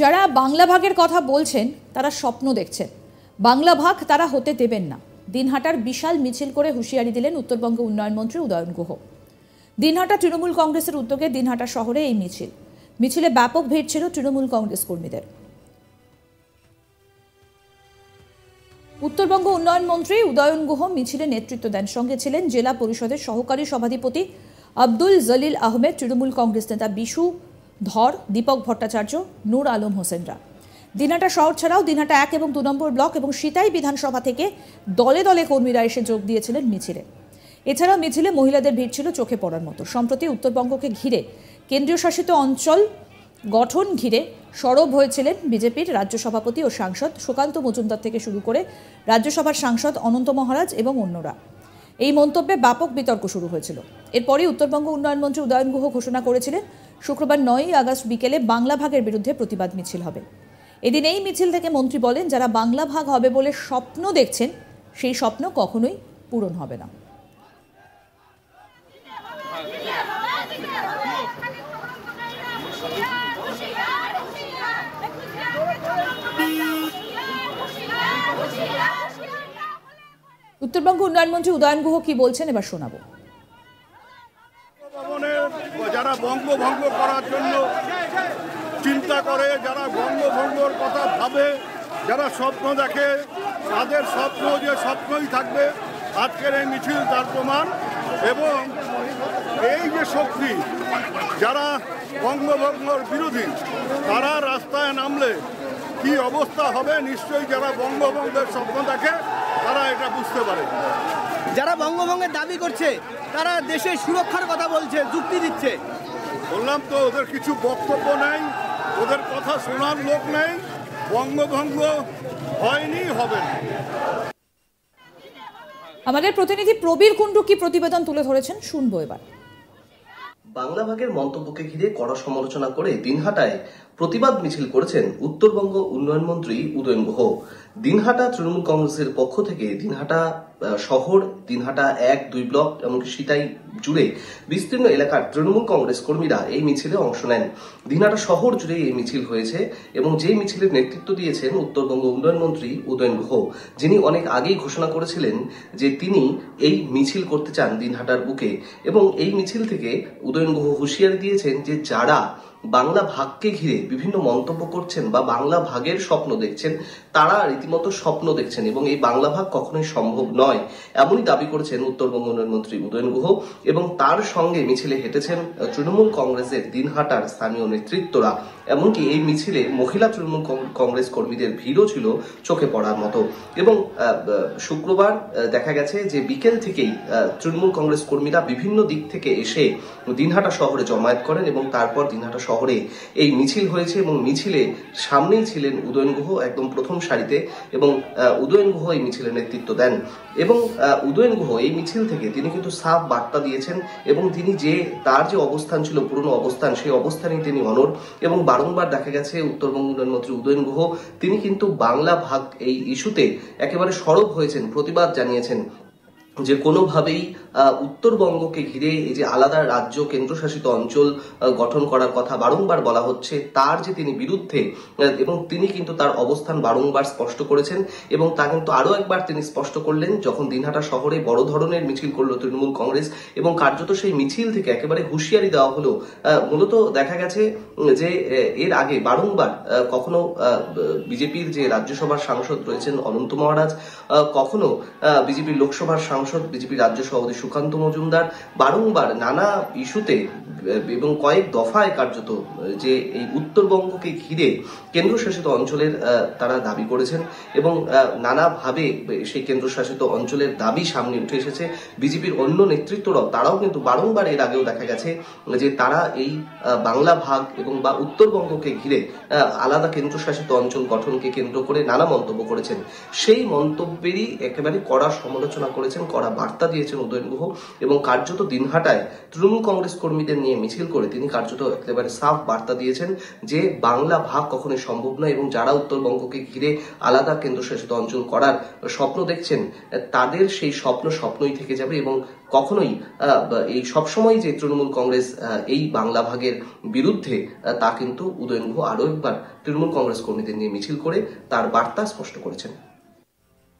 যারা বাংলা ভাগের কথা বলছেন তারা স্বপ্ন দেখছেন, বাংলা ভাগ তারা হতে দেবেন না। দিনহাটার বিশাল মিছিল করে হুঁশিয়ারি দিলেন উত্তরবঙ্গ উন্নয়ন মন্ত্রী উদয়ন গুহ। দিনহাটা তৃণমূল কংগ্রেসের উদ্যোগে দিনহাটা শহরে এই মিছিলে ব্যাপক ভিড় ছিল তৃণমূল কংগ্রেস কর্মীদের। উত্তরবঙ্গ উন্নয়ন মন্ত্রী উদয়ন গুহ মিছিলে নেতৃত্ব দেন। সঙ্গে ছিলেন জেলা পরিষদের সহকারী সভাধিপতি আব্দুল জলিল আহমেদ, তৃণমূল কংগ্রেস নেতা বিশু ধর, দীপক ভট্টাচার্য, নূর আলম হোসেনরা। দিনহাটা শহর ছাড়াও দিনহাটা 1 এবং 2 নম্বর ব্লক এবং সিতাই বিধানসভা থেকে দলে দলে কর্মীরা এসে যোগ দিয়েছিলেন মিছিলে। এছাড়াও মিছিলে মহিলাদের ভিড় ছিল চোখে পড়ার মতো। সম্প্রতি উত্তরবঙ্গকে ঘিরে কেন্দ্রীয় শাসিত অঞ্চল গঠন ঘিরে সরব হয়েছিলেন বিজেপির রাজ্য সভাপতি ও সাংসদ সুকান্ত মজুমদার থেকে শুরু করে রাজ্যসভার সাংসদ অনন্ত মহারাজ এবং অন্যরা। এই মন্তব্যে ব্যাপক বিতর্ক শুরু হয়েছিল। এরপরই উত্তরবঙ্গ উন্নয়ন মন্ত্রী উদয়ন গুহ ঘোষণা করেছিলেন শুক্রবার 9ই আগস্ট বিকেলে বাংলা ভাগের বিরুদ্ধে প্রতিবাদ মিছিল হবে। এদিন এই মিছিল থেকে মন্ত্রী বলেন, যারা বাংলা ভাগ হবে বলে স্বপ্ন দেখছেন সেই স্বপ্ন কখনোই পূরণ হবে না। উত্তরবঙ্গ উন্নয়ন মন্ত্রী উদয়ন গুহ কি বলছেন এবার শোনাবো। যারা বঙ্গভঙ্গ করার জন্য চিন্তা করে, যারা বঙ্গভঙ্গর কথা ভাবে, যারা স্বপ্ন দেখে, তাদের স্বপ্ন যে স্বপ্নই থাকবে। আজকের এই মিছিল তার প্রমাণ। এবং এই যে শক্তি, যারা বঙ্গভঙ্গর বিরোধী, তারা রাস্তায় নামলে কি অবস্থা হবে, নিশ্চয়ই যারা বঙ্গভঙ্গের স্বপ্ন দেখে তারা এটা বুঝতে পারে। যারা বঙ্গভঙ্গের দাবি করছে তারা দেশের সুরক্ষার কথা বলছে, যুক্তি দিচ্ছে। বললাম তো, ওদের কিছু বক্তব্য নেই, ওদের কথা শোনার লোক নেই। বঙ্গভঙ্গ হয়নি, হবে না। আমাদের প্রতিনিধি প্রবীর কুণ্ডু কি প্রতিবেদন তুলে ধরেছেন শুনবো এবার। বাংলা ভাগের মন্তব্যকে ঘিরে কড়া সমালোচনা করে দিনহাটায় প্রতিবাদ মিছিল করেছেন উত্তরবঙ্গ উন্নয়ন মন্ত্রী উদয়ন গুহ। দিনহাটা তৃণমূল কংগ্রেসের পক্ষ থেকে দিনহাটা শহর, দিনহাটা 1, 2 ব্লক এমনকি সিতাই জুড়ে বিস্তীর্ণ এলাকার তৃণমূল কংগ্রেস কর্মীরা এই মিছিলে অংশ নেন। দিনহাটা শহর জুড়ে এই মিছিল হয়েছে এবং যে মিছিলের নেতৃত্ব দিয়েছেন উত্তরবঙ্গ উন্নয়ন মন্ত্রী উদয়ন গুহ, যিনি অনেক আগেই ঘোষণা করেছিলেন যে তিনি এই মিছিল করতে চান দিনহাটার বুকে। এবং এই মিছিল থেকে উদয়ন গুহ হুঁশিয়ারি দিয়েছেন যে যারা বাংলা ভাগকে ঘিরে বিভিন্ন মন্তব্য করছেন বা বাংলা ভাগের স্বপ্ন দেখছেন, তারা রীতিমতো স্বপ্ন দেখছেন এবং এই বাংলা ভাগ কখনোই সম্ভব নয়, এমনই দাবি করেছেন উত্তরবঙ্গ উন্নয়ন মন্ত্রী উদয়ন গুহ। এবং তার সঙ্গে মিছিলে হেঁটেছেন তৃণমূল কংগ্রেসের দিনহাটার স্থানীয় নেতৃত্বরা। এমনকি এই মিছিলে মহিলা তৃণমূল কংগ্রেস কর্মীদের ভিড়ও ছিল চোখে পড়ার মতো। এবং শুক্রবার দেখা গেছে যে বিকেল থেকেই তৃণমূল কংগ্রেস কর্মীরা বিভিন্ন দিক থেকে এসে দিনহাটা শহরে জমায়েত করেন এবং তারপর দিনহাটা শহরে এই মিছিল হয়েছে এবং মিছিলে সামনেই ছিলেন উদয়ন গুহ একদম প্রথম সারিতে। এবং উদয়ন গুহ এই মিছিলের নেতৃত্ব দেন এবং উদয়ন গুহ এই মিছিল থেকে তিনি কিন্তু সাফ বার্তা দিয়েছেন এবং তিনি তার যে অবস্থান ছিল, পুরনো অবস্থান, সেই অবস্থানেই তিনি অনড়। এবং বারংবার দেখা গেছে উত্তরবঙ্গ উন্নয়ন মন্ত্রী উদয়ন গুহ তিনি কিন্তু বাংলা ভাগ এই ইস্যুতে একেবারে সরব হয়েছেন, প্রতিবাদ জানিয়েছেন যে কোনোভাবেই উত্তরবঙ্গকে ঘিরে এই যে আলাদা রাজ্য, কেন্দ্রশাসিত অঞ্চল গঠন করার কথা বারংবার বলা হচ্ছে, তার যে তিনি বিরুদ্ধে। এবং তিনি কিন্তু তার অবস্থান বারংবার স্পষ্ট করেছেন এবং তা কিন্তু আরো একবার তিনি স্পষ্ট করলেন যখন দিনহাটা শহরে বড় ধরনের মিছিল করলো তৃণমূল কংগ্রেস এবং কার্যত সেই মিছিল থেকে একেবারে হুঁশিয়ারি দেওয়া হলো। মূলত দেখা গেছে যে এর আগে বারংবার কখনো বিজেপির যে রাজ্যসভার সাংসদ রয়েছেন অনন্ত মহারাজ, কখনো বিজেপির লোকসভার সাংসদ, বিজেপি রাজ্য সভাপতি সুকান্ত মজুমদার বারংবার নানা ইস্যুতে এবং কয়েক দফায় কার্যত যে এই উত্তরবঙ্গকে ঘিরে কেন্দ্রশাসিত অঞ্চলের তারা দাবি করেছেন এবং নানাভাবে সেই কেন্দ্রশাসিত অঞ্চলের দাবি সামনে উঠে এসেছে। বিজেপির অন্য নেতৃত্বরাও তারাও কিন্তু বারংবার এর আগেও দেখা গেছে যে তারা এই বাংলা ভাগ এবং বা উত্তরবঙ্গকে ঘিরে আলাদা কেন্দ্রশাসিত অঞ্চল গঠনকে কেন্দ্র করে নানা মন্তব্য করেছেন। সেই মন্তব্যেরই একেবারে কড়া সমালোচনা করেছেন, কড়া বার্তা দিয়েছেন উদয়ন গুহ এবং কার্যত দিনহাটায় তৃণমূল কংগ্রেস কর্মীদের নিয়ে মিছিল করে তিনি কার্যত একেবারে সাফ বার্তা দিয়েছেন যে বাংলা ভাগ কখনোই সম্ভব নয় এবং যারা উত্তরবঙ্গকে ঘিরে আলাদা কেন্দ্রশাসিত অঞ্চল করার স্বপ্ন দেখছেন তাদের সেই স্বপ্নই থেকে যাবে এবং কখনোই এই সবসময় যে তৃণমূল কংগ্রেস এই বাংলা ভাগের বিরুদ্ধে তা কিন্তু উদয়ন গুহ আরও একবার তৃণমূল কংগ্রেস কর্মীদের নিয়ে মিছিল করে তার বার্তা স্পষ্ট করেছেন।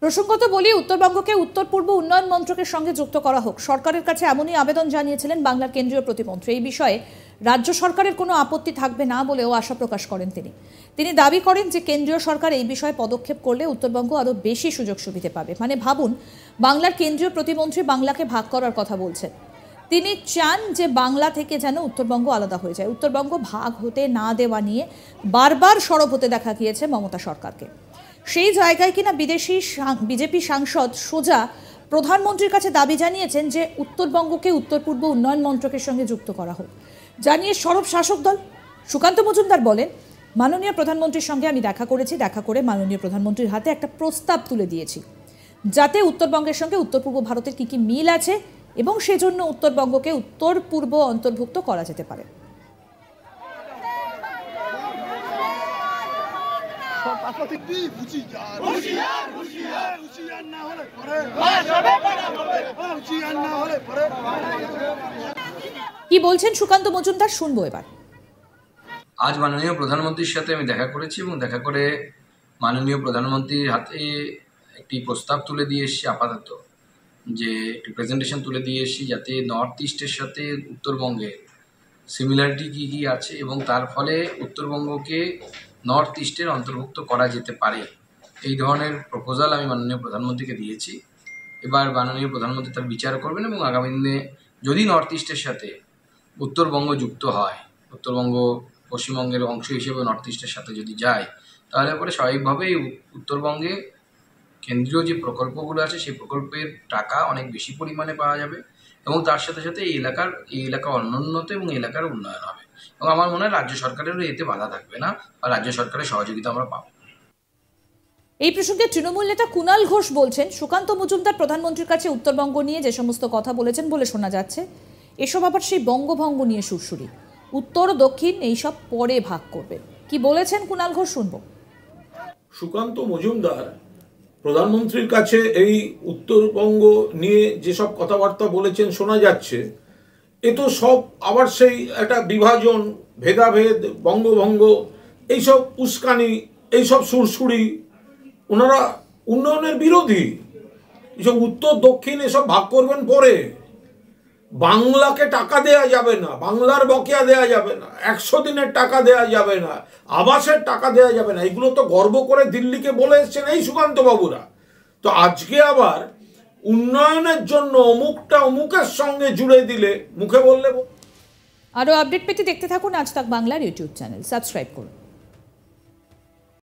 প্রসঙ্গত বলি, উত্তরবঙ্গকে উত্তর পূর্ব উন্নয়ন মন্ত্রকের সঙ্গে যুক্ত করা হোক, সরকারের কাছে এমনই আবেদন জানিয়েছিলেন বাংলার কেন্দ্রীয় প্রতিমন্ত্রী। এই বিষয়ে রাজ্য সরকারের কোনো আপত্তি থাকবে না বলেও আশা প্রকাশ করেন তিনি দাবি করেন যে কেন্দ্রীয় সরকার এই বিষয়ে পদক্ষেপ করলে উত্তরবঙ্গ আরও বেশি সুযোগ সুবিধা পাবে। মানে ভাবুন, বাংলার কেন্দ্রীয় প্রতিমন্ত্রী বাংলাকে ভাগ করার কথা বলছেন। তিনি চান যে বাংলা থেকে যেন উত্তরবঙ্গ আলাদা হয়ে যায়। উত্তরবঙ্গ ভাগ হতে না দেওয়া নিয়ে বারবার সরব হতে দেখা গিয়েছে মমতা সরকারকে। সেই জায়গায় কিনা বিজেপি সাংসদ সোজা প্রধানমন্ত্রীর কাছে দাবি জানিয়েছেন যে উত্তরবঙ্গকে উত্তর পূর্ব উন্নয়ন মন্ত্রকের সঙ্গে যুক্ত করা হোক। জানিয়ে সরব শাসক দল সুকান্ত মজুমদার বলেন, মাননীয় প্রধানমন্ত্রীর সঙ্গে আমি দেখা করে মাননীয় প্রধানমন্ত্রীর হাতে একটা প্রস্তাব তুলে দিয়েছি, যাতে উত্তরবঙ্গের সঙ্গে উত্তর পূর্ব ভারতের কী কী মিল আছে এবং সেজন্য উত্তরবঙ্গকে উত্তর পূর্ব অন্তর্ভুক্ত করা যেতে পারে। কি বলছেন সুকান্ত মজুমদার, শুনবো এবার। আজ মাননীয় প্রধানমন্ত্রীর সাথে আমি দেখা করেছি এবং দেখা করে মাননীয় প্রধানমন্ত্রীর হাতে একটি প্রস্তাব তুলে দিয়ে এসেছি, আপাতত যে একটি প্রেজেন্টেশন তুলে দিয়ে এসেছি, যাতে নর্থ ইস্টের সাথে উত্তরবঙ্গে সিমিলারিটি কী কী আছে এবং তার ফলে উত্তরবঙ্গকে নর্থ ইস্টের অন্তর্ভুক্ত করা যেতে পারে, এই ধরনের প্রপোজাল আমি মাননীয় প্রধানমন্ত্রীকে দিয়েছি। এবার মাননীয় প্রধানমন্ত্রী তার বিচার করবেন এবং আগামী দিনে যদি নর্থ ইস্টের সাথে উত্তরবঙ্গ যুক্ত হয়, উত্তরবঙ্গ পশ্চিমবঙ্গের অংশ হিসেবে নর্থ ইস্টের সাথে যদি যায়, তাহলে পরে স্বাভাবিকভাবেই উত্তরবঙ্গে কেন্দ্রীয় যে প্রকল্পগুলো আছে সেই প্রকল্পের টাকা অনেক বেশি পরিমাণে পাওয়া যাবে এবং তার সাথে সাথে এই এলাকা অনুন্নত এবং এলাকার উন্নয়ন হবে এবং আমার মনে হয় রাজ্য সরকারেরও এতে বাধা থাকবে না বা রাজ্য সরকারের সহযোগিতা আমরা পাবো। এই প্রসঙ্গে তৃণমূল নেতা কুণাল ঘোষ বলছেন, সুকান্ত মজুমদার প্রধানমন্ত্রীর কাছে উত্তরবঙ্গ নিয়ে যে সমস্ত কথা বলেছেন বলে শোনা যাচ্ছে, এসব আবার সেই বঙ্গভঙ্গ নিয়ে সুরসুরি, উত্তর দক্ষিণ এইসব পরে ভাগ করবে। কি বলেছেন কুণাল ঘোষ, শুনবো। সুকান্ত মজুমদার প্রধানমন্ত্রীর কাছে এই উত্তরবঙ্গ নিয়ে যেসব কথাবার্তা বলেছেন শোনা যাচ্ছে, এ তো সব আবার সেই একটা বিভাজন, ভেদাভেদ, বঙ্গভঙ্গ, এইসব উস্কানি, এইসব সুরসুরি। ওনারা উন্নয়নের বিরোধী, এসব উত্তর দক্ষিণ এসব ভাগ করবেন পরে। বাংলাকে টাকা দেয়া যাবে না, বাংলার বকেয়া দেয়া যাবে না, 100 দিনের টাকা দেয়া যাবে না, আবাসের টাকা দেয়া যাবে না, এগুলো তো গর্ব করে দিল্লিকে বলে এসছেন এই সুকান্ত বাবুরা। তো আজকে আবার উন্নয়নের জন্য অমুকটা অমুকের সঙ্গে জুড়ে দিলে, মুখে বললে। আরও আপডেট পেতে দেখতে থাকুন আজ তাক বাংলার ইউটিউব চ্যানেল, সাবস্ক্রাইব করুন।